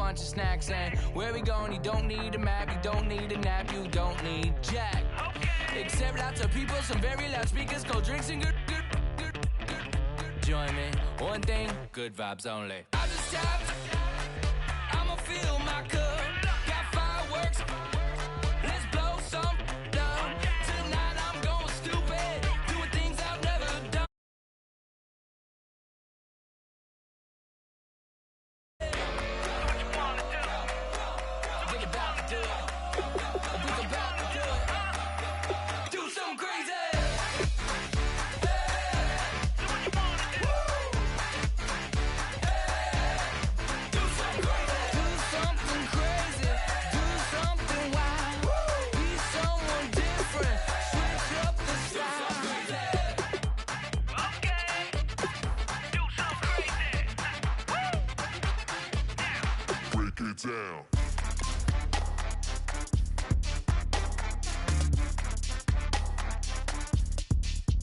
bunch of snacks. And where we going, you don't need a map, you don't need a nap, you don't need jack. Except lots of people, some very loud speakers, cold drinks and good. Join me, one thing, good vibes only. I just tapped, I'ma fill my cup. Got fireworks, let's blow some down. Tonight I'm going stupid, doing things I've never done. What you wanna do? Think about to do it. Think about to do it. Do something crazy. Down.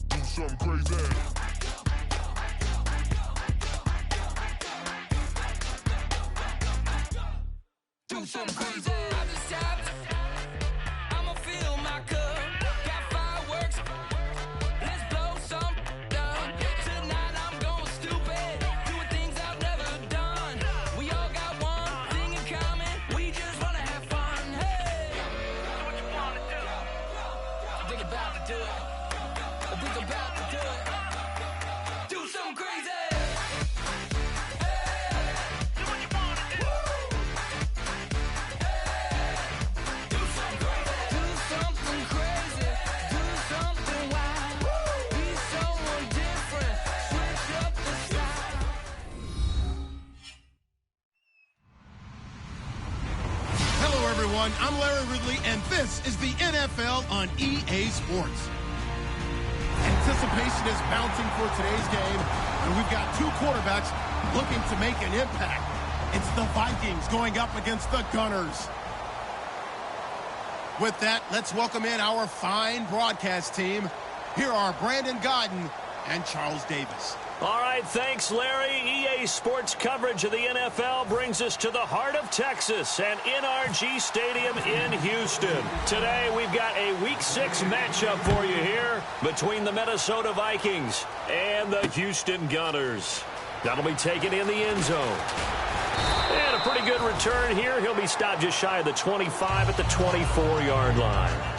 Do something crazy. Do something crazy. I just tapped, I'ma fill my cup. Got fireworks, let's blow some down. Tonight I'm going stupid, doing things I've never done. We all got one thing in common, we just wanna have fun. Hey, do what you wanna do. Think about to do it. Think about to do it. Do something crazy. I'm Larry Ridley, and this is the NFL on EA Sports. Anticipation is mounting for today's game, and we've got two quarterbacks looking to make an impact. It's the Vikings going up against the Gunners. With that, let's welcome in our fine broadcast team. Here are Brandon Godden and Charles Davis. All right, thanks, Larry. EA Sports coverage of the NFL brings us to the heart of Texas and NRG Stadium in Houston. Today, we've got a Week 6 matchup for you here between the Minnesota Vikings and the Houston Gunners. That'll be taken in the end zone. And a pretty good return here. He'll be stopped just shy of the 25 at the 24-yard line.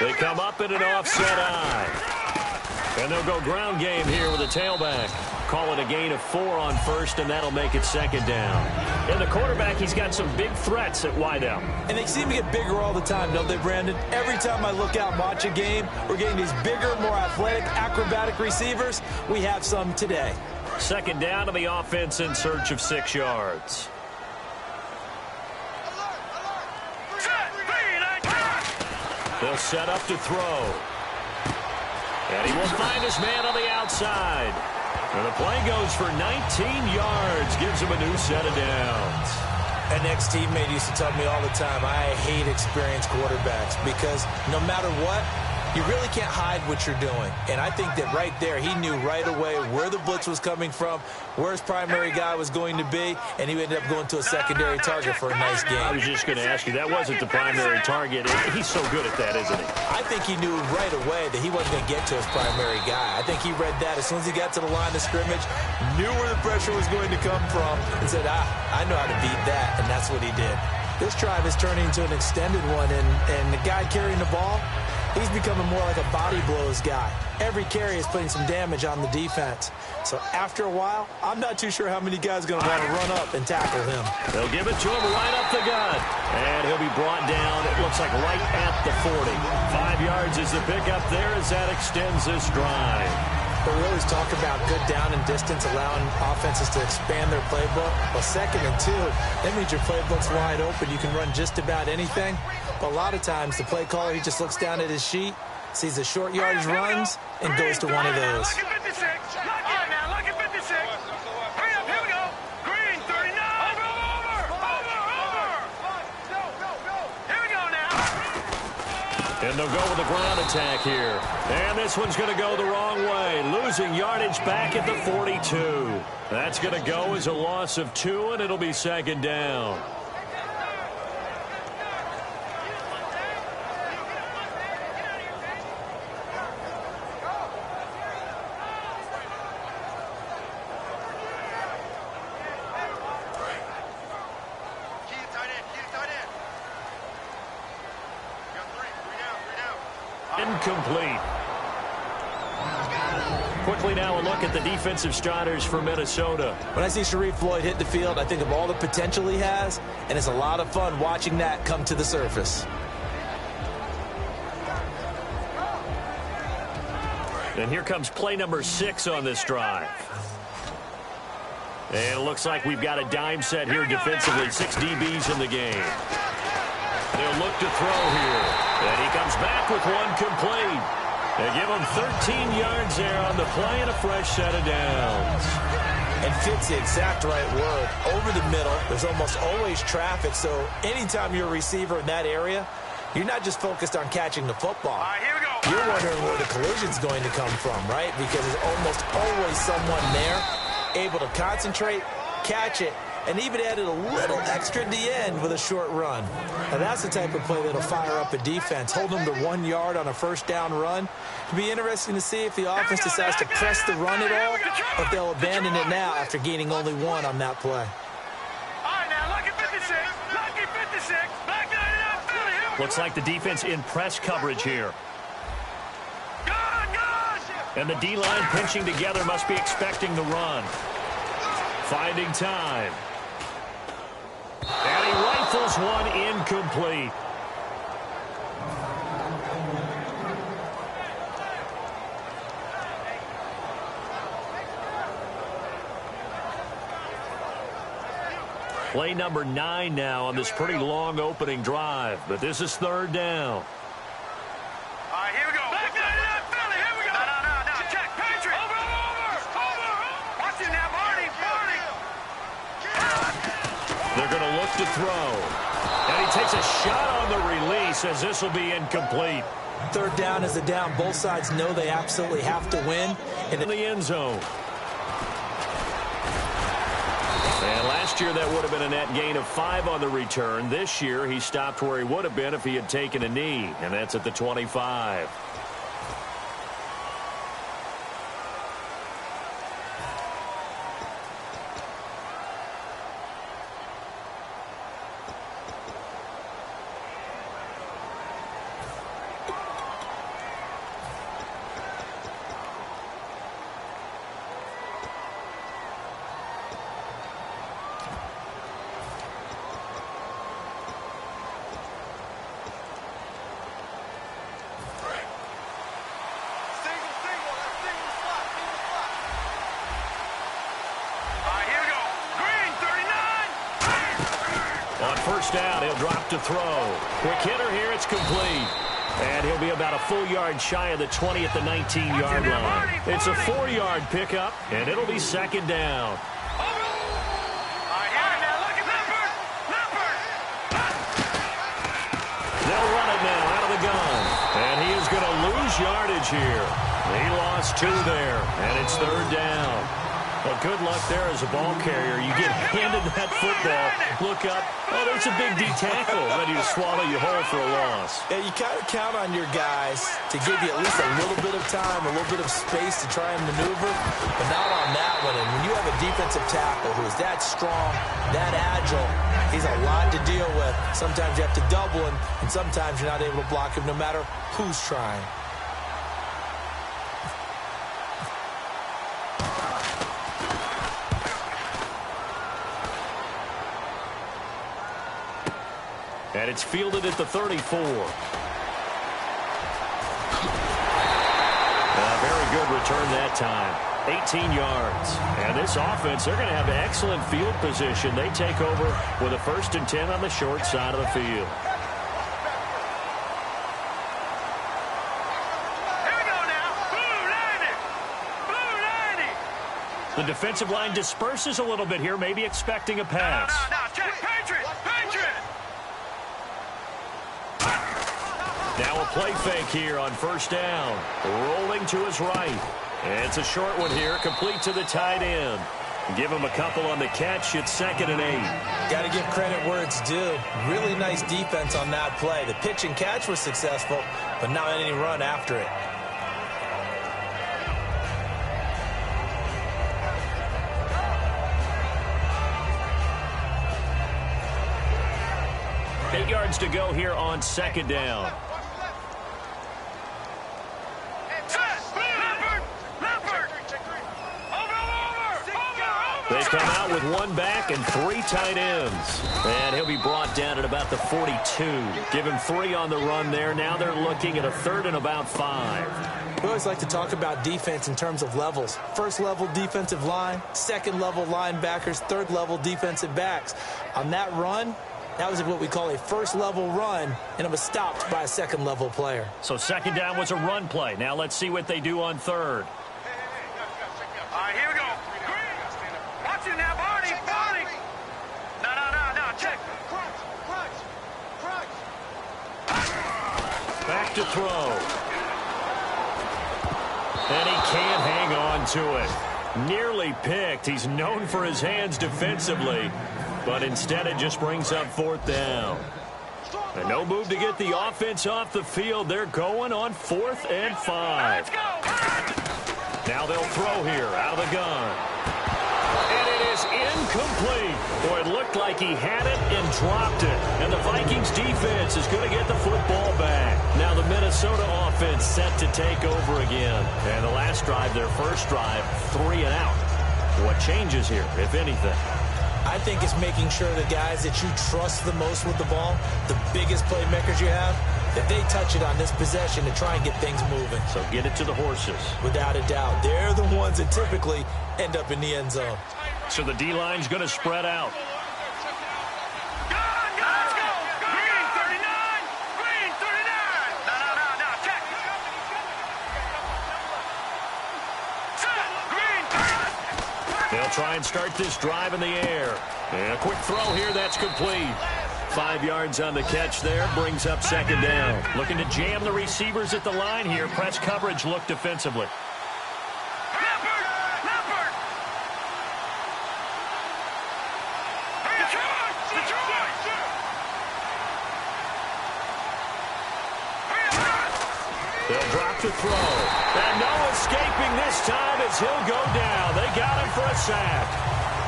They come up in an offset eye. And they'll go ground game here with a tailback. Call it a gain of 4 on first, and that'll make it second down. And the quarterback, he's got some big threats at wideout. And they seem to get bigger all the time, don't they, Brandon? Every time I look out and watch a game, we're getting these bigger, more athletic, acrobatic receivers. We have some today. Second down to the offense in search of 6 yards. They'll set up to throw. And he will find his man on the outside. And the play goes for 19 yards. Gives him a new set of downs. An ex-teammate used to tell me all the time, I hate experienced quarterbacks because no matter what, you really can't hide what you're doing. And I think that right there, he knew right away where the blitz was coming from, where his primary guy was going to be, and he ended up going to a secondary target for a nice game. I was just going to ask you, that wasn't the primary target. He's so good at that, isn't he? I think he knew right away that he wasn't going to get to his primary guy. I think he read that as soon as he got to the line of scrimmage, knew where the pressure was going to come from, and said, I know how to beat that, and that's what he did. This drive is turning into an extended one, and the guy carrying the ball, he's becoming more like a body blows guy. Every carry is putting some damage on the defense. So after a while, I'm not too sure how many guys are going to want to run up and tackle him. They'll give it to him right up the gut. And he'll be brought down, it looks like right at the 40. 5 yards is the pickup there as that extends this drive. But we always talk about good down and distance, allowing offenses to expand their playbook. Well, 2nd and 2, that means your playbook's wide open. You can run just about anything. But a lot of times, the play caller, he just looks down at his sheet, sees the short yardage runs, and goes to one of those. Look at 56. Look at 56. Hurry up, here we go. Green, 39. Over. Here we go now. And they'll go with the ground attack here. And this one's going to go the wrong way, losing yardage back at the 42. That's going to go as a loss of 2, and it'll be second down. Incomplete. Quickly now a look at the defensive starters for Minnesota. When I see Sharif Floyd hit the field, I think of all the potential he has, and it's a lot of fun watching that come to the surface. And here comes play number 6 on this drive. And it looks like we've got a dime set here defensively. 6 DBs in the game. They'll look to throw here. And he comes back with one complete. They give him 13 yards there on the play and a fresh set of downs. And fits the exact right word. Over the middle, there's almost always traffic, so anytime you're a receiver in that area, you're not just focused on catching the football. All right, here we go. You're wondering where the collision's going to come from, right? Because there's almost always someone there able to concentrate, catch it, and even added a little extra at the end with a short run. Now, that's the type of play that'll fire up a defense. Hold them to 1 yard on a first down run. It'll be interesting to see if the offense decides to press the run at all, or if they'll abandon it now after gaining only 1 on that play. All right, now look at 56. Look at 56. Back to the Philly. Looks like the defense in press coverage here. And the D-line pinching together must be expecting the run. Finding time. And he rifles one incomplete. Play number 9 now on this pretty long opening drive. But this is third down. All right, here we go. Back to the Philly. Here we go. No. Check. Patriot. Over. Watch him now, Barney. They're going to look to throw. And he takes a shot on the release as this will be incomplete. Third down is a down. Both sides know they absolutely have to win. In the end zone. And last year that would have been a net gain of 5 on the return. This year he stopped where he would have been if he had taken a knee. And that's at the 25. First down, he'll drop to throw. Quick hitter here, it's complete. And he'll be about a full yard shy of the 20 at the 19-yard line. It's a 4-yard pickup, and it'll be second down. They'll run it now out of the gun. And he is going to lose yardage here. He lost 2 there, and it's third down. Well, good luck there as a ball carrier. You get handed that football, look up, oh, there's a big D tackle ready to swallow you whole for a loss. Yeah, you kind of count on your guys to give you at least a little bit of time, a little bit of space to try and maneuver, but not on that one. And when you have a defensive tackle who is that strong, that agile, he's a lot to deal with. Sometimes you have to double him, and sometimes you're not able to block him no matter who's trying. And it's fielded at the 34. A very good return that time. 18 yards. And this offense, they're going to have excellent field position. They take over with a 1st and 10 on the short side of the field. The defensive line disperses a little bit here, maybe expecting a pass. No, check. Patriot! Now a play fake here on first down. Rolling to his right. It's a short one here, complete to the tight end. Give him a couple on the catch. It's 2nd and 8. Got to give credit where it's due. Really nice defense on that play. The pitch and catch was successful, but not any run after it. Eight yards to go here on 2nd down. They come out with one back and 3 tight ends. And he'll be brought down at about the 42. Give him 3 on the run there. Now they're looking at a 3rd and about 5. We always like to talk about defense in terms of levels. First level defensive line, second level linebackers, third level defensive backs. On that run, that was what we call a first level run, and it was stopped by a second level player. So 2nd down was a run play. Now let's see what they do on 3rd. All right, here we go. Watch it now, Barney. No, check. Back to throw. And he can't hang on to it. Nearly picked. He's known for his hands defensively, but instead it just brings up 4th down. And no move to get the offense off the field. They're going on 4th and 5. Now they'll throw here out of the gun. And it is incomplete. Boy, it looked like he had it and dropped it. And the Vikings defense is going to get the football back. Now the Minnesota offense set to take over again. And the last drive, their first drive, 3 and out. What changes here, if anything? I think it's making sure the guys that you trust the most with the ball, the biggest playmakers you have, that they touch it on this possession to try and get things moving. So get it to the horses. Without a doubt. They're the ones that typically end up in the end zone. So the D-line's going to spread out. Let's go. Green 39. Green 39. No, check. Green 39. They'll try and start this drive in the air. And a quick throw here, that's complete. 5 yards on the catch there, brings up 2nd down. Looking to jam the receivers at the line here. Press coverage look defensively. They'll drop the throw. And no escaping this time as he'll go down. They got him for a sack.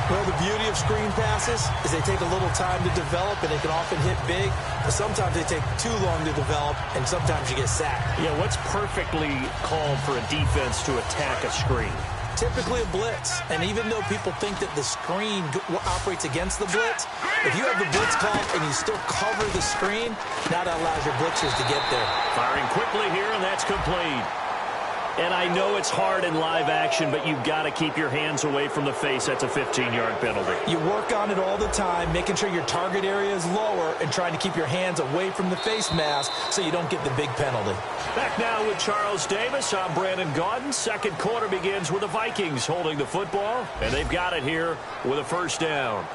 Well, the beauty of screen passes is they take a little time to develop, and they can often hit big, but sometimes they take too long to develop, and sometimes you get sacked. Yeah, what's perfectly called for a defense to attack a screen? Typically a blitz, and even though people think that the screen operates against the blitz, if you have the blitz called and you still cover the screen, now that allows your blitzers to get there. Firing quickly here, and that's complete. And I know it's hard in live action, but you've got to keep your hands away from the face. That's a 15-yard penalty. You work on it all the time, making sure your target area is lower and trying to keep your hands away from the face mask so you don't get the big penalty. Back now with Charles Davis. I'm Brandon Gaudin. Second quarter begins with the Vikings holding the football, and they've got it here with a first down.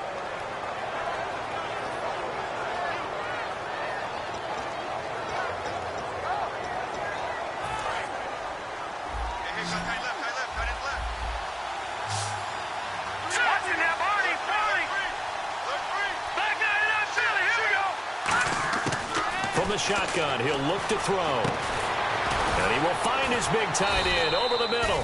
The shotgun, he'll look to throw. And he will find his big tight end over the middle.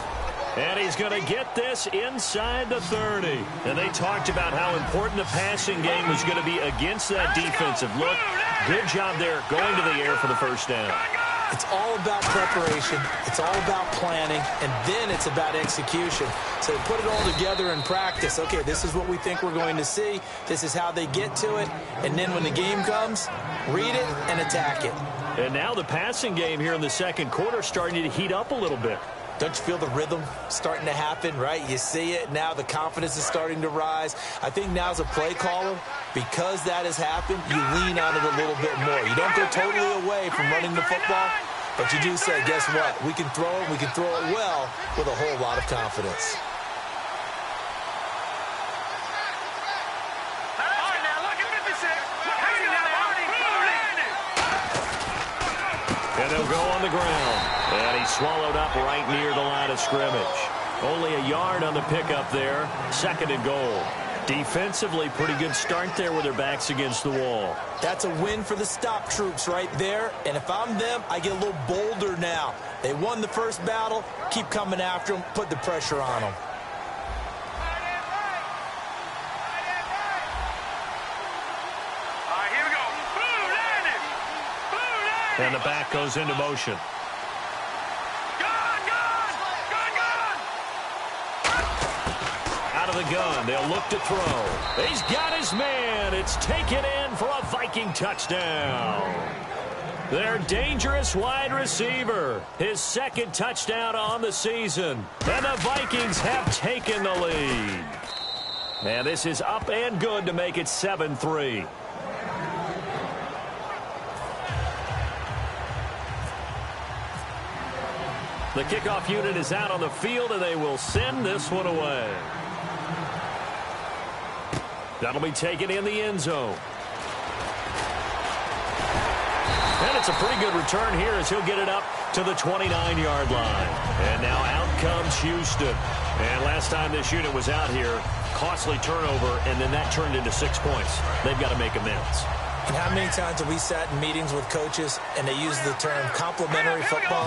And he's going to get this inside the 30. And they talked about how important the passing game was going to be against that defensive look. Good job there going to the air for the first down. It's all about preparation. It's all about planning. And then it's about execution. So they put it all together in practice. Okay, this is what we think we're going to see. This is how they get to it. And then when the game comes, read it and attack it. And now the passing game here in the second quarter starting to heat up a little bit. Don't you feel the rhythm starting to happen, right? You see it. Now the confidence is starting to rise. I think now as a play caller, because that has happened, you lean on it a little bit more. You don't go totally away from running the football, but you do say, guess what? We can throw it. We can throw it well with a whole lot of confidence. And they'll go on the ground. And he's swallowed up right near the line of scrimmage. Only a yard on the pickup there. 2nd and goal. Defensively, pretty good start there with their backs against the wall. That's a win for the stop troops right there. And if I'm them, I get a little bolder now. They won the first battle. Keep coming after them. Put the pressure on them. Here we go. Boom, landed. Boom, landed. And the back goes into motion. Out of the gun, they'll look to throw. He's got his man. It's taken in for a Viking touchdown. Their dangerous wide receiver. His 2nd touchdown on the season. And the Vikings have taken the lead. And this is up and good to make it 7-3. The kickoff unit is out on the field, and they will send this one away. That'll be taken in the end zone. And it's a pretty good return here as he'll get it up to the 29-yard line. And now out comes Houston. And last time this unit was out here, costly turnover, and then that turned into 6 points. They've got to make amends. And how many times have we sat in meetings with coaches and they use the term complementary football?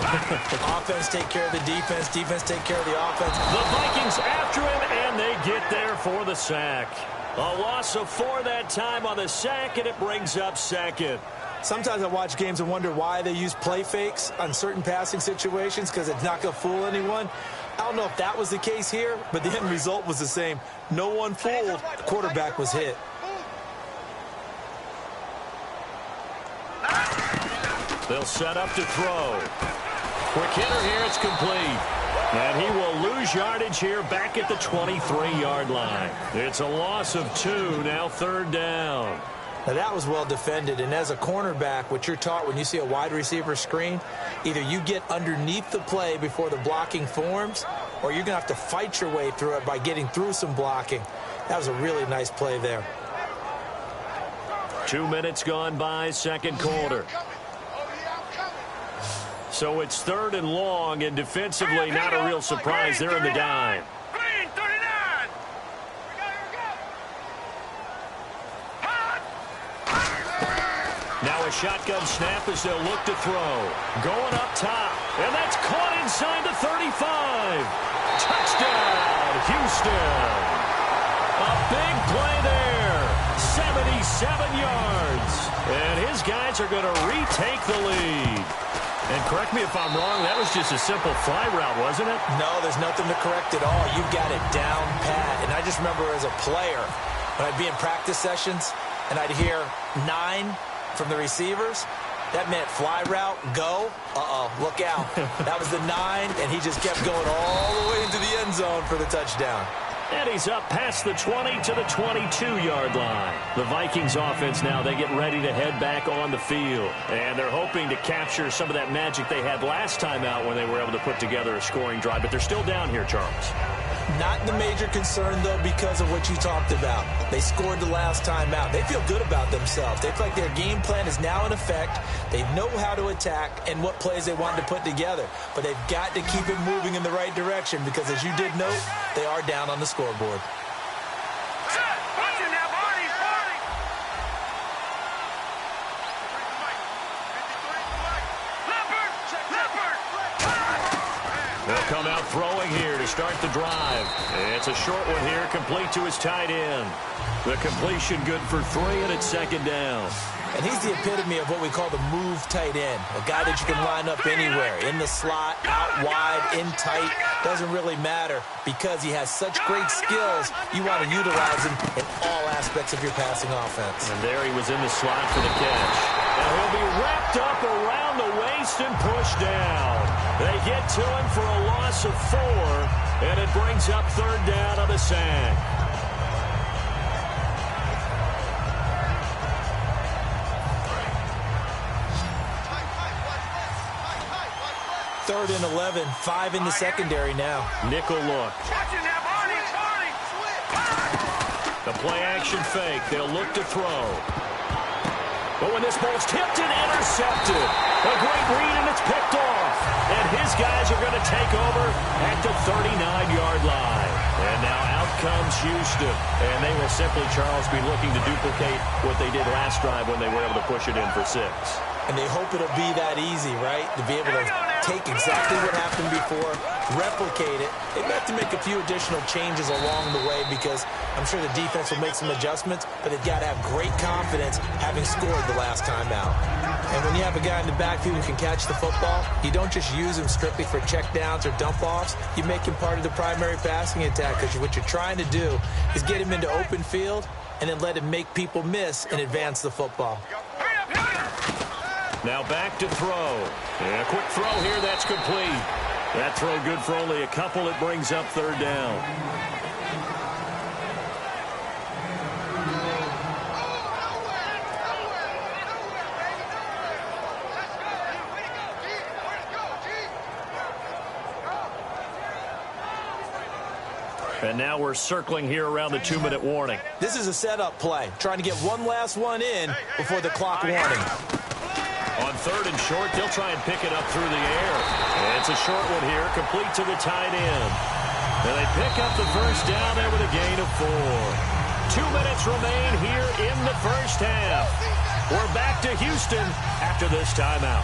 Offense take care of the defense, defense take care of the offense. The Vikings after him, and they get there for the sack. A loss of 4 that time on the sack, and it brings up 2nd. Sometimes I watch games and wonder why they use play fakes on certain passing situations because it's not going to fool anyone. I don't know if that was the case here, but the end result was the same. No one fooled. The quarterback was hit. They'll set up to throw. Quick hitter here, it's complete. And he will lose yardage here back at the 23-yard line. It's a loss of 2, now 3rd down. Now that was well defended, and as a cornerback, what you're taught when you see a wide receiver screen, either you get underneath the play before the blocking forms, or you're going to have to fight your way through it by getting through some blocking. That was a really nice play there. 2 minutes gone by, 2nd quarter. So it's 3rd and long, and defensively not a real surprise. They're in the dime. Green, 39. Now a shotgun snap as they'll look to throw. Going up top, and that's caught inside the 35. Touchdown, Houston. A big play there. 77 yards. And his guys are going to retake the lead. And correct me if I'm wrong, that was just a simple fly route, wasn't it? No, there's nothing to correct at all. You've got it down pat. And I just remember as a player, when I'd be in practice sessions and I'd hear 9 from the receivers, that meant fly route, go, look out. That was the 9, and he just kept going all the way into the end zone for the touchdown. And he's up past the 20 to the 22-yard line. The Vikings offense now, they get ready to head back on the field. And they're hoping to capture some of that magic they had last time out when they were able to put together a scoring drive. But they're still down here, Charles. Not the major concern, though, because of what you talked about. They scored the last time out. They feel good about themselves. They feel like their game plan is now in effect. They know how to attack and what plays they want to put together. But they've got to keep it moving in the right direction because, as you did note, they are down on the scoreboard. They'll come out throwing here to start the drive. It's a short one here, complete to his tight end. The completion good for 3, and it's 2nd down. And he's the epitome of what we call the move tight end, a guy that you can line up anywhere, in the slot, out wide, in tight, doesn't really matter because he has such great skills. You want to utilize him in all aspects of your passing offense. And there he was in the slot for the catch. And he'll be wrapped up around the waist and pushed down. They get to him for a loss of 4, and it brings up 3rd down on the sack. Third and 11, 5 in the secondary now. Nickel look. The play action fake. They'll look to throw. But when this ball's tipped and intercepted, a great read, and it's picked off. And his guys are going to take over at the 39-yard line. And now out comes Houston. And they will simply, Charles, be looking to duplicate what they did last drive when they were able to push it in for 6. And they hope it'll be that easy, right? To be able to take exactly what happened before, replicate it. They have to make a few additional changes along the way because I'm sure the defense will make some adjustments, but they've got to have great confidence having scored the last time out. And when you have a guy in the backfield who can catch the football, you don't just use him strictly for checkdowns or dump-offs. You make him part of the primary passing attack because what you're trying to do is get him into open field and then let him make people miss and advance the football. Now back to throw. And a quick throw here, that's complete. That throw good for only a couple. It brings up 3rd down. And now we're circling here around the 2-minute warning. This is a setup play, trying to get one last one in before the clock warning. On 3rd and short, they'll try and pick it up through the air. And it's a short one here, complete to the tight end. And they pick up the first down there with a gain of 4. 2 minutes remain here in the first half. We're back to Houston after this timeout.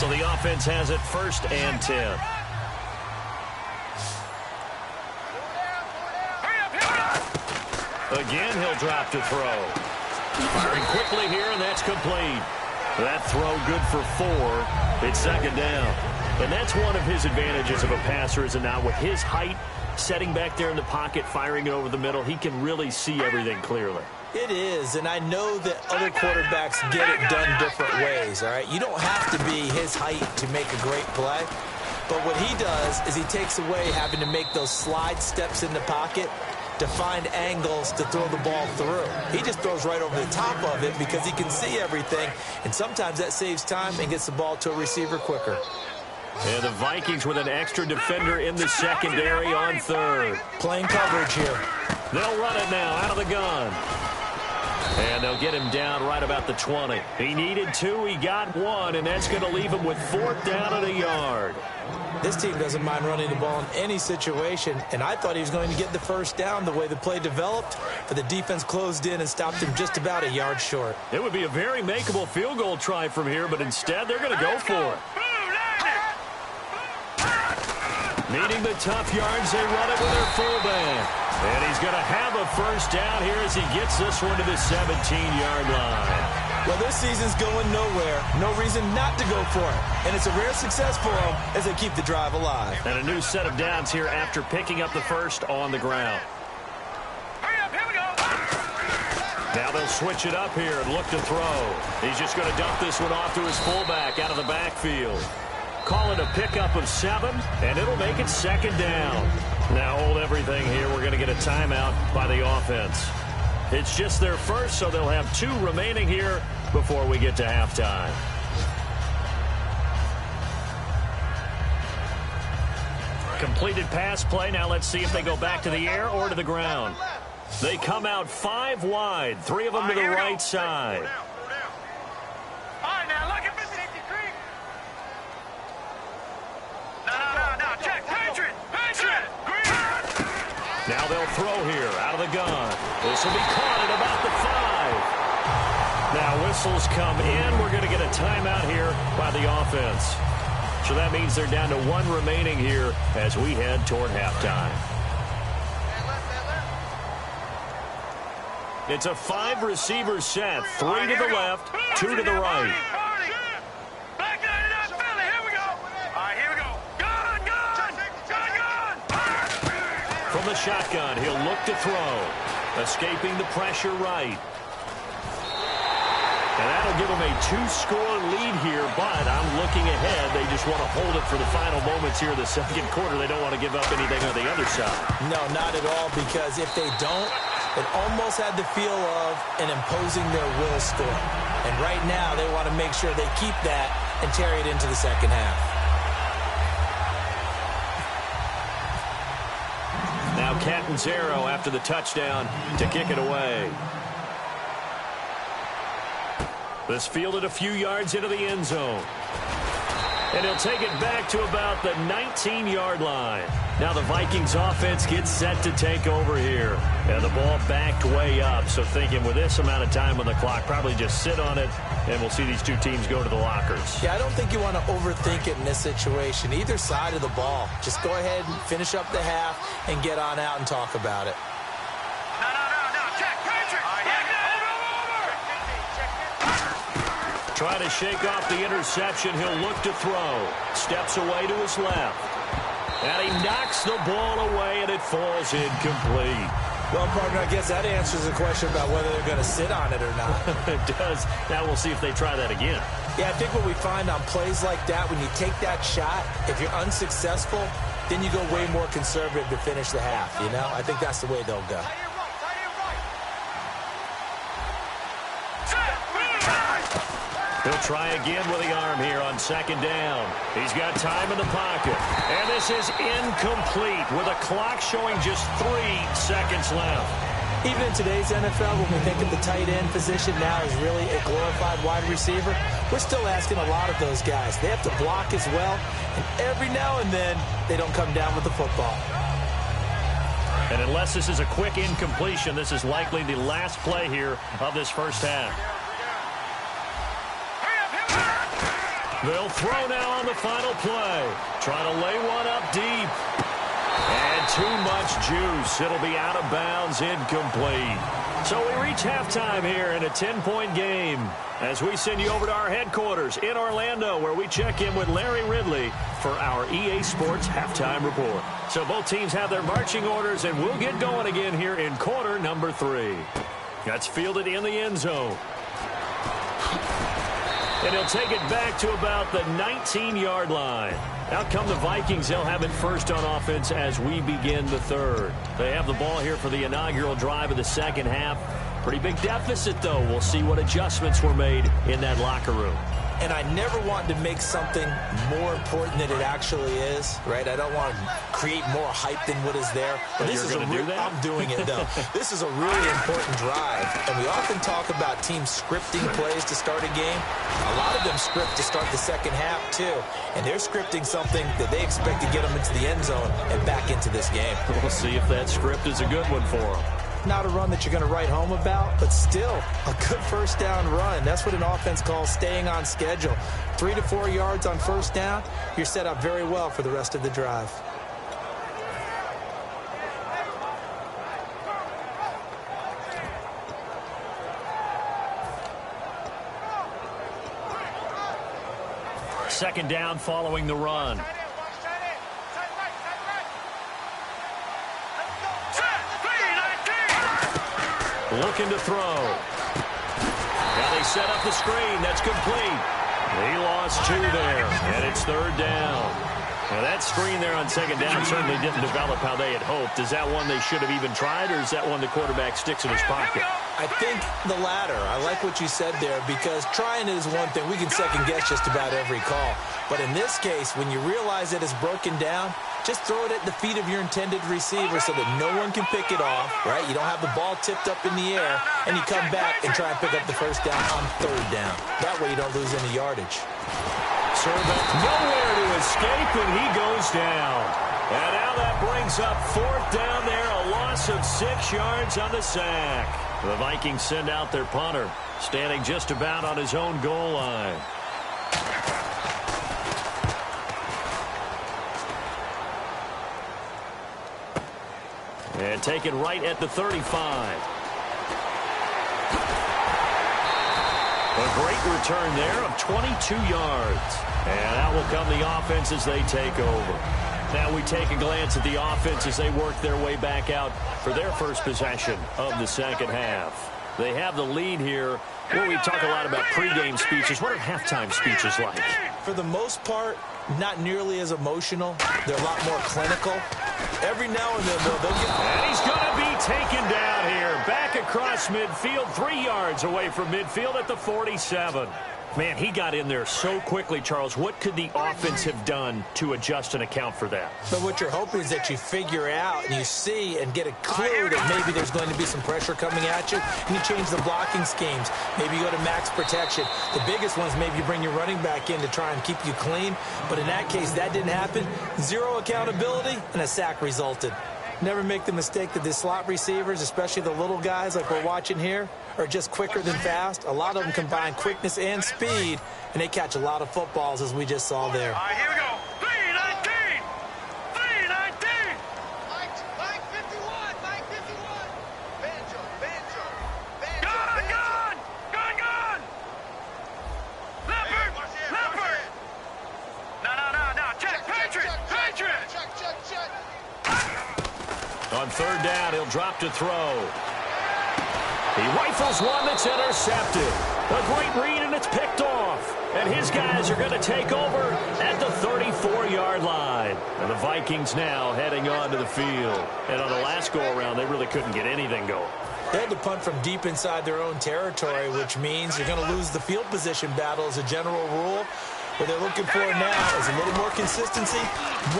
So the offense has it 1st and 10. Again, he'll drop to throw. Firing quickly here, and that's complete. That throw good for 4. It's 2nd down. And that's one of his advantages of a passer, is it not? With his height, setting back there in the pocket, firing it over the middle, he can really see everything clearly. It is, and I know that other quarterbacks get it done different ways, all right? You don't have to be his height to make a great play. But what he does is he takes away having to make those slide steps in the pocket to find angles to throw the ball through. He just throws right over the top of it because he can see everything, and sometimes that saves time and gets the ball to a receiver quicker. And the Vikings with an extra defender in the secondary on 3rd. Playing coverage here. They'll run it now out of the gun. And they'll get him down right about the 20. He needed 2, he got 1, and that's going to leave him with 4th down and a yard. This team doesn't mind running the ball in any situation, and I thought he was going to get the first down the way the play developed, but the defense closed in and stopped him just about a yard short. It would be a very makeable field goal try from here, but instead they're going to go for it. Needing the tough yards, they run it with their fullback. And he's going to have a first down here as he gets this one to the 17-yard line. Well, this season's going nowhere. No reason not to go for it. And it's a rare success for them as they keep the drive alive. And a new set of downs here after picking up the first on the ground. Hurry up, here we go. Now they'll switch it up here and look to throw. He's just going to dump this one off to his fullback out of the backfield. Call it a pickup of 7, and it'll make it 2nd down. Now hold everything here. We're going to get a timeout by the offense. It's just their first, so they'll have 2 remaining here before we get to halftime. Completed pass play. Now let's see if they go back to the air or to the ground. They come out 5 wide, 3 of them to the right side. All right, now look at this. No, check, Patriot. Green. Now they'll throw here out of the gun. This will be caught at about the 5. Now whistles come in. We're going to get a timeout here by the offense. So that means they're down to 1 remaining here as we head toward halftime. It's a 5-receiver set. 3 to the left, 2 to the right. Back to that Philly. Here we go. All right, here we go. Gun. From the shotgun, he'll look to throw. Escaping the pressure right. And that'll give them a 2-score lead here, but I'm looking ahead. They just want to hold it for the final moments here in the second quarter. They don't want to give up anything on the other side. No, not at all, because if they don't, it almost had the feel of an imposing their will score. And right now, they want to make sure they keep that and carry it into the second half. Now Catanzaro after the touchdown to kick it away. This fielded a few yards into the end zone. And he'll take it back to about the 19-yard line. Now the Vikings offense gets set to take over here. And the ball backed way up. So thinking with this amount of time on the clock, probably just sit on it, and we'll see these two teams go to the lockers. Yeah, I don't think you want to overthink it in this situation. Either side of the ball. Just go ahead and finish up the half and get on out and talk about it. Trying to shake off the interception. He'll look to throw. Steps away to his left. And he knocks the ball away, and it falls incomplete. Well, partner, I guess that answers the question about whether they're going to sit on it or not. It does. Now we'll see if they try that again. Yeah, I think what we find on plays like that, when you take that shot, if you're unsuccessful, then you go way more conservative to finish the half, you know? I think that's the way they'll go. He'll try again with the arm here on second down. He's got time in the pocket. And this is incomplete with a clock showing just 3 seconds left. Even in today's NFL, when we think of the tight end position now as really a glorified wide receiver, we're still asking a lot of those guys. They have to block as well, and every now and then, they don't come down with the football. And unless this is a quick incompletion, this is likely the last play here of this first half. They'll throw now on the final play. Trying to lay one up deep. And too much juice. It'll be out of bounds, incomplete. So we reach halftime here in a 10-point game as we send you over to our headquarters in Orlando, where we check in with Larry Ridley for our EA Sports Halftime Report. So both teams have their marching orders, and we'll get going again here in quarter number 3. That's fielded in the end zone. And he'll take it back to about the 19-yard line. Out come the Vikings. They'll have it first on offense as we begin the third. They have the ball here for the inaugural drive of the second half. Pretty big deficit, though. We'll see what adjustments were made in that locker room. And I never want to make something more important than it actually is, right? I don't want to create more hype than what is there. But this is going to do that? I'm doing it, though. This is a really important drive. And we often talk about teams scripting plays to start a game. A lot of them script to start the second half, too. And they're scripting something that they expect to get them into the end zone and back into this game. We'll see if that script is a good one for them. Not a run that you're going to write home about, but still a good first down run. That's what an offense calls staying on schedule. 3 to 4 yards on first down, you're set up very well for the rest of the drive. Second down following the run. Looking to throw. Now they set up the screen. That's complete. He lost 2 there, and it's third down. Now that screen there on second down certainly didn't develop how they had hoped. Is that one they should have even tried, or is that one the quarterback sticks in his pocket? I think the latter. I like what you said there, because trying it is one thing. We can second guess just about every call. But in this case, when you realize that it's broken down, just throw it at the feet of your intended receiver so that no one can pick it off, right? You don't have the ball tipped up in the air, and you come back and try and pick up the first down on third down. That way you don't lose any yardage. Servant nowhere to escape, and he goes down. And now that brings up fourth down there, a loss of 6 yards on the sack. The Vikings send out their punter, standing just about on his own goal line. And taken right at the 35. A great return there of 22 yards. And out will come the offense as they take over. Now we take a glance at the offense as they work their way back out for their first possession of the second half. They have the lead here. Well, we talk a lot about pregame speeches. What are halftime speeches like? For the most part, not nearly as emotional. They're a lot more clinical. Every now and then, they'll get... And he's going to be taken down here. Back across midfield, 3 yards away from midfield at the 47. Man, he got in there so quickly, Charles. What could the offense have done to adjust and account for that? But what you're hoping is that you figure out and you see and get a clue that maybe there's going to be some pressure coming at you, and you change the blocking schemes. Maybe you go to max protection. The biggest one is maybe you bring your running back in to try and keep you clean. But in that case, that didn't happen. Zero accountability, and a sack resulted. Never make the mistake that the slot receivers, especially the little guys like we're watching here, are just quicker than fast. A lot of them combine quickness and speed, and they catch a lot of footballs, as we just saw there. All right, here we go. 319. 319. Mike 51. Mike 51. Banjo. Gun. Leopard. No. Check. Patriot. Check. On third down, he'll drop to throw. He rifles one that's intercepted. A great read, and it's picked off. And his guys are going to take over at the 34-yard line. And the Vikings now heading onto the field. And on the last go-around, they really couldn't get anything going. They had to punt from deep inside their own territory, which means you're going to lose the field position battle as a general rule. What they're looking for now is a little more consistency,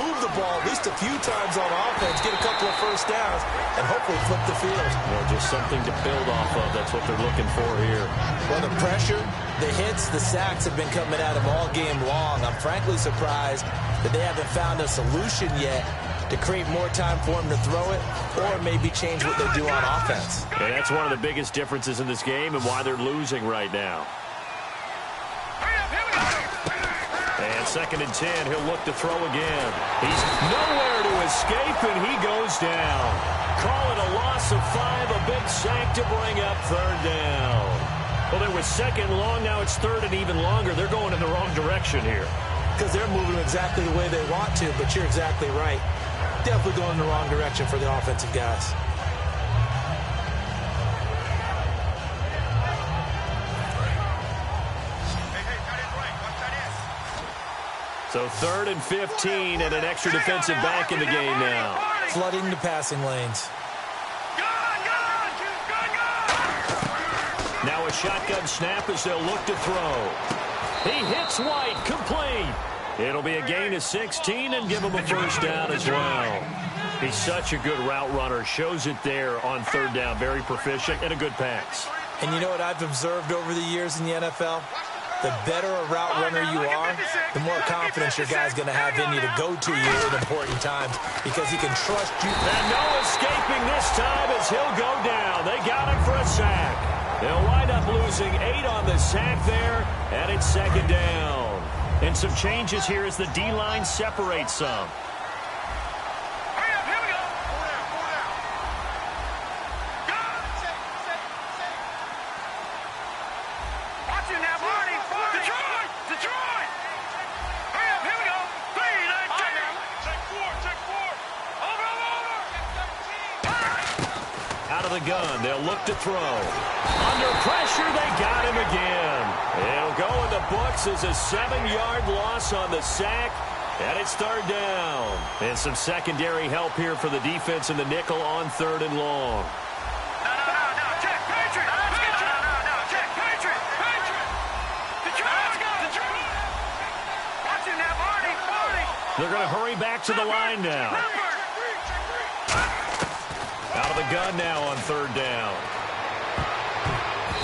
move the ball at least a few times on offense, get a couple of first downs, and hopefully flip the field. Well, just something to build off of. That's what they're looking for here. Well, the pressure, the hits, the sacks have been coming at them all game long. I'm frankly surprised that they haven't found a solution yet to create more time for them to throw it or maybe change what they do on offense. And that's one of the biggest differences in this game and why they're losing right now. And 2nd and 10, he'll look to throw again. He's nowhere to escape, and he goes down. Call it a loss of 5, a big sack to bring up 3rd down. Well, it was 2nd long, now it's 3rd and even longer. They're going in the wrong direction here. Because they're moving exactly the way they want to, but you're exactly right. Definitely going in the wrong direction for the offensive guys. So 3rd and 15 and an extra defensive back in the game now. Flooding the passing lanes. Now a shotgun snap as they'll look to throw. He hits White, complete. It'll be a gain of 16 and give him a first down as well. He's such a good route runner. Shows it there on 3rd down. Very proficient and a good pass. And you know what I've observed over the years in the NFL? The better a route runner you are, the more confidence your guy's going to have in you to go to you at important times because he can trust you. And no escaping this time as he'll go down. They got him for a sack. They'll wind up losing 8 on the sack there, and it's 2nd down. And some changes here as the D-line separates some. Gun. They'll look to throw. Under pressure, they got him again. It'll go in the books as a 7-yard loss on the sack, and it's 3rd down. And some secondary help here for the defense in the nickel on 3rd and long. No. Check, Patriot. No. Check, Patriot. Watch him now, Marty. They're going to hurry back to the line now. Out of the gun now on 3rd down.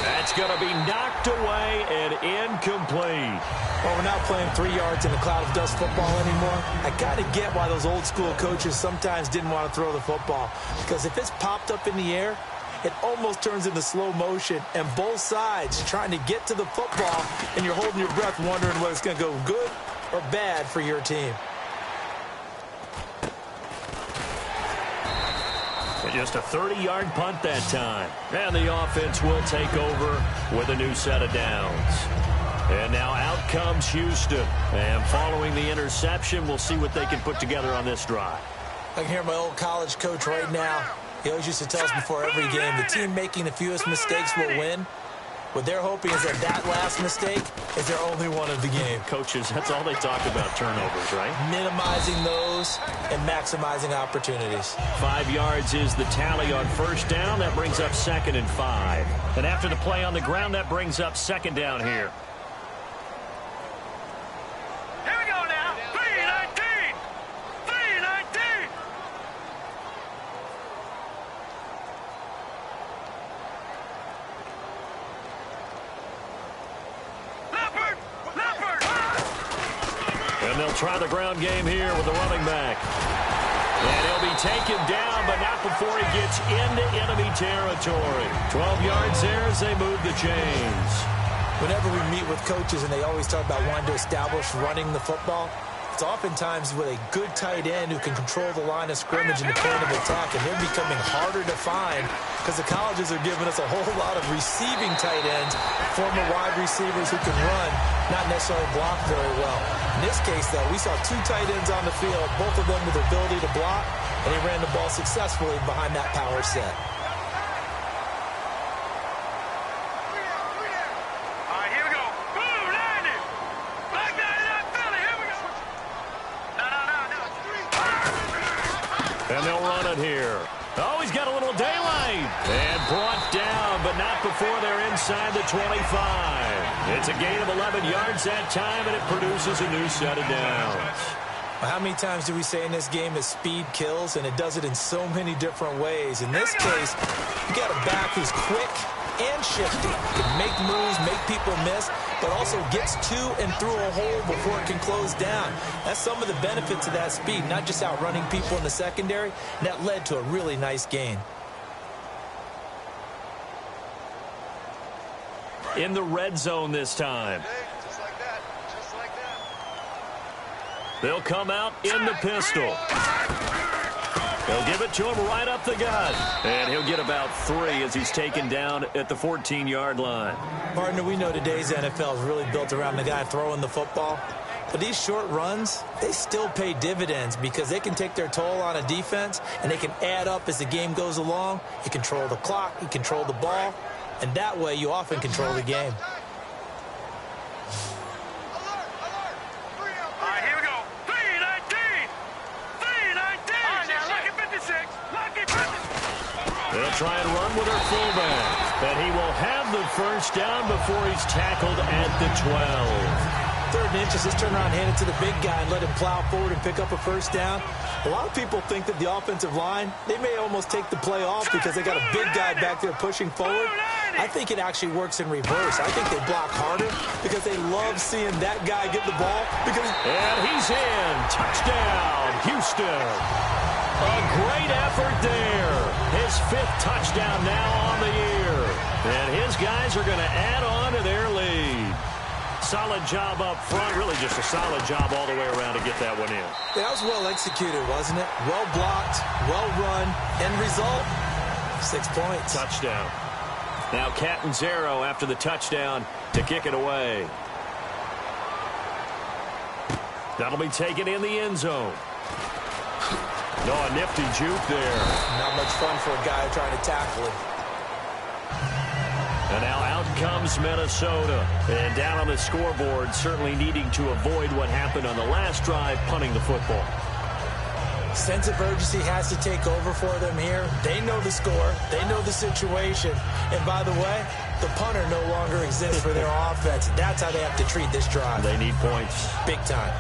That's going to be knocked away and incomplete. Well, we're not playing 3 yards in a cloud of dust football anymore. I got to get why those old school coaches sometimes didn't want to throw the football. Because if it's popped up in the air, it almost turns into slow motion. And both sides trying to get to the football, and you're holding your breath wondering whether it's going to go good or bad for your team. Just a 30-yard punt that time. And the offense will take over with a new set of downs. And now out comes Houston. And following the interception, we'll see what they can put together on this drive. I can hear my old college coach right now. He always used to tell us before every game, the team making the fewest mistakes will win. What they're hoping is that last mistake is their only one of the game. Coaches, that's all they talk about, turnovers, right? Minimizing those and maximizing opportunities. 5 yards is the tally on 1st down. That brings up 2nd and 5. And after the play on the ground, that brings up 2nd down here. And they'll try the ground game here with the running back. And he'll be taken down, but not before he gets into enemy territory. 12 yards there as they move the chains. Whenever we meet with coaches and they always talk about wanting to establish running the football, it's oftentimes with a good tight end who can control the line of scrimmage and the point of attack, and they're becoming harder to find because the colleges are giving us a whole lot of receiving tight ends, former wide receivers who can run, not necessarily block very well. In this case, though, we saw two tight ends on the field, both of them with the ability to block, and he ran the ball successfully behind that power set. And they'll run it here. Oh, he's got a little daylight. And brought down, but not before they're inside the 25. It's a gain of 11 yards that time, and it produces a new set of downs. How many times do we say in this game that speed kills, and it does it in so many different ways? In this case, you got a back who's quick and shifty. Can make moves, make people miss, but also gets to and through a hole before it can close down. That's some of the benefits of that speed, not just outrunning people in the secondary. And that led to a really nice gain. In the red zone this time. Just like that. Just like that. They'll come out in the pistol. They'll give it to him right up the gut. And he'll get about 3 as he's taken down at the 14-yard line. Partner, we know today's NFL is really built around the guy throwing the football. But these short runs, they still pay dividends because they can take their toll on a defense, and they can add up as the game goes along. You control the clock, you control the ball, and that way you often control the game. They'll try and run with her fullback. And he will have the first down before he's tackled at the 12. 3rd and inches, just turn around and hand it to the big guy and let him plow forward and pick up a first down. A lot of people think that the offensive line, they may almost take the play off because they got a big guy back there pushing forward. I think it actually works in reverse. I think they block harder because they love seeing that guy get the ball. And he's in. Touchdown, Houston. A great effort there. His 5th touchdown now on the year. And his guys are going to add on to their lead. Solid job up front. Really just a solid job all the way around to get that one in. That was well executed, wasn't it? Well blocked, well run. End result, 6 points. Touchdown. Now Catanzaro after the touchdown to kick it away. That'll be taken in the end zone. No, a nifty juke there. Not much fun for a guy trying to tackle him. And now out comes Minnesota. And down on the scoreboard, certainly needing to avoid what happened on the last drive, punting the football. Sense of urgency has to take over for them here. They know the score. They know the situation. And by the way, the punter no longer exists for their offense. That's how they have to treat this drive. They need points. Big time.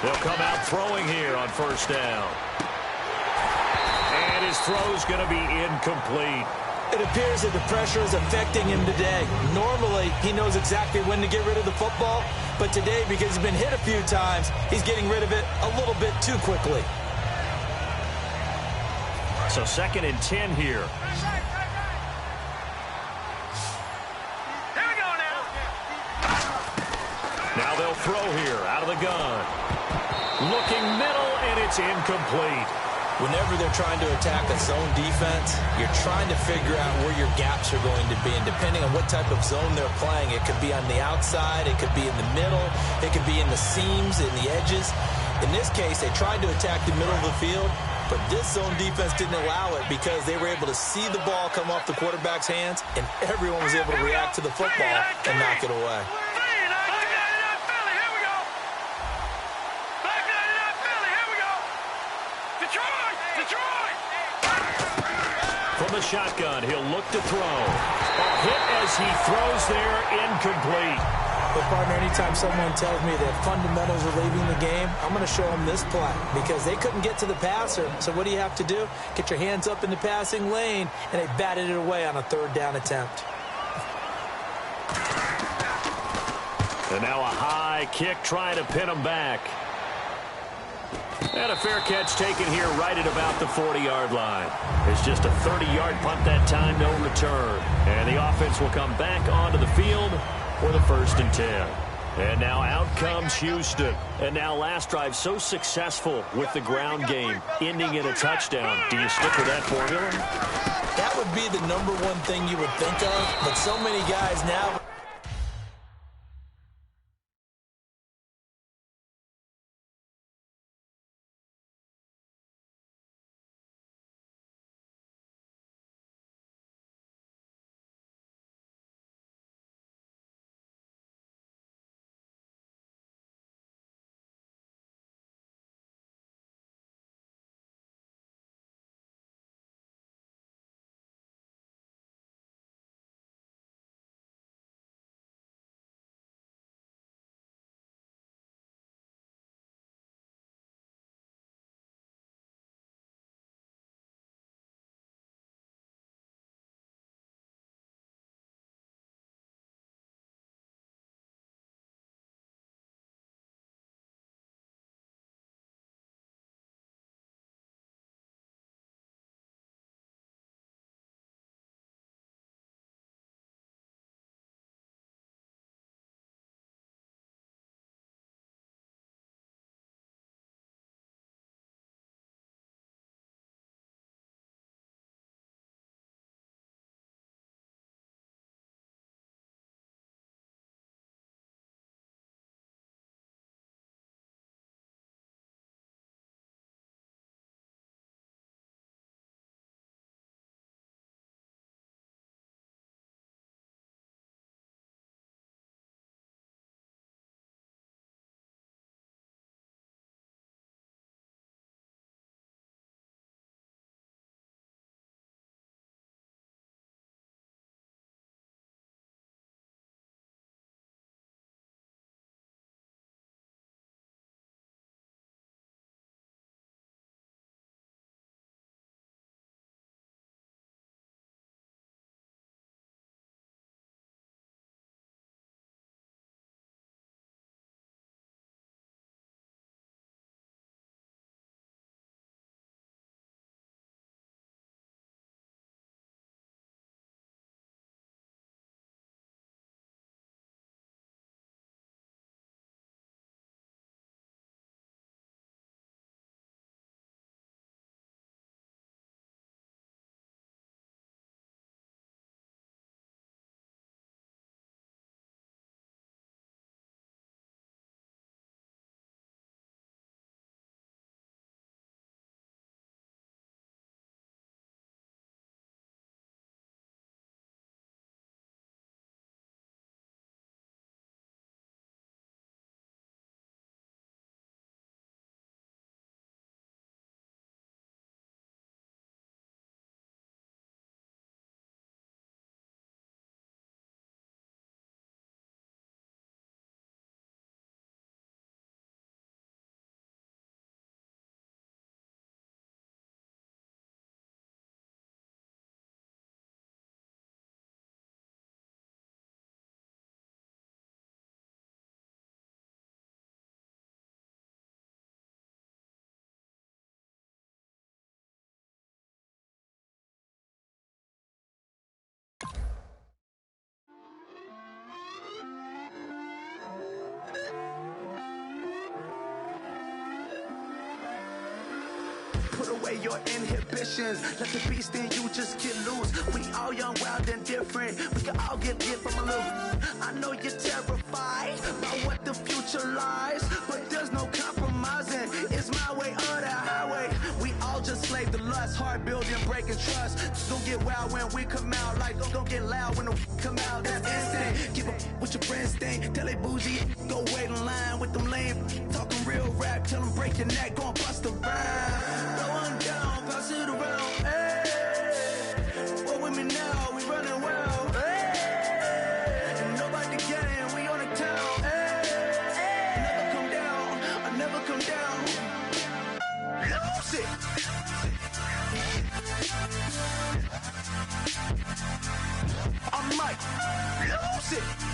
They'll come out throwing here on first down. And his throw's going to be incomplete. It appears that the pressure is affecting him today. Normally, he knows exactly when to get rid of the football. But today, because he's been hit a few times, he's getting rid of it a little bit too quickly. So 2nd and 10 here. Now they'll throw here out of the gun. Looking middle, and it's incomplete. Whenever they're trying to attack a zone defense, you're trying to figure out where your gaps are going to be. And depending on what type of zone they're playing, it could be on the outside, it could be in the middle, it could be in the seams, in the edges. In this case, they tried to attack the middle of the field, but this zone defense didn't allow it because they were able to see the ball come off the quarterback's hands, and everyone was able to react to the football and knock it away. From the shotgun, he'll look to throw. A hit as he throws there, incomplete. But, partner, anytime someone tells me that fundamentals are leaving the game, I'm going to show them this play because they couldn't get to the passer. So what do you have to do? Get your hands up in the passing lane, and they batted it away on a third down attempt. And now a high kick trying to pin them back. And a fair catch taken here right at about the 40-yard line. It's just a 30-yard punt that time, no return. And the offense will come back onto the field for the 1st and 10. And now out comes Houston. And now last drive so successful with the ground game, ending in a touchdown. Do you stick with that formula? That would be the number one thing you would think of, but so many guys now... Put away your inhibitions. Let the beast in you just get loose. We all young, wild, and different. We can all get lit from a little. I know you're terrified about what the future lies, but there's no compromising. It's my way or the highway. We all just slave to lust, heart building, breaking trust. Don't get wild when we come out, like don't get loud when the come out. That's instant. Keep up with your friends thing. Tell they bougie, go wait in line with them lame. Talking real rap, tell them break your neck, gon' bust a rhyme. Going down, pass it around. Hey, what with me now? We running well. Hey, and nobody getting, we on the town. Bounce it.